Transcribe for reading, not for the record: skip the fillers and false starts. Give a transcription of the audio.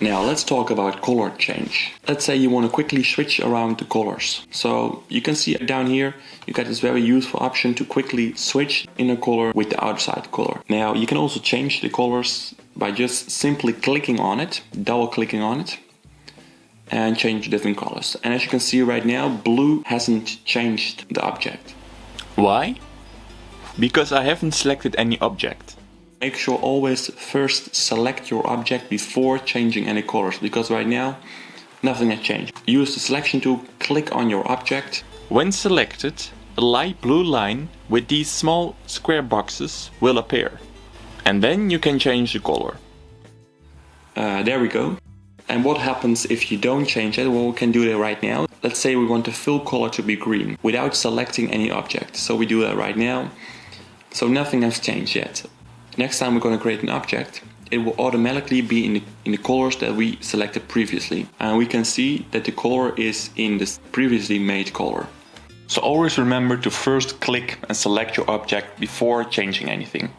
Now let's talk about color change. Let's say you want to quickly switch around the colors. So you can see down here, you got this very useful option to quickly switch inner color with the outside color. Now you can also change the colors by just simply clicking on it, double clicking on it, and change different colors. And as you can see right now, blue hasn't changed the object. Why? Because I haven't selected any object. Make sure always first select your object before changing any colors, because right now nothing has changed. Use the selection tool, click on your object. When selected, a light blue line with these small square boxes will appear. And then you can change the color. There we go. And what happens if you don't change it? Well, we can do that right now. Let's say we want the fill color to be green without selecting any object. So we do that right now. So nothing has changed yet. Next time we're going to create an object, it will automatically be in the colors that we selected previously. And we can see that the color is in this previously made color. So always remember to first click and select your object before changing anything.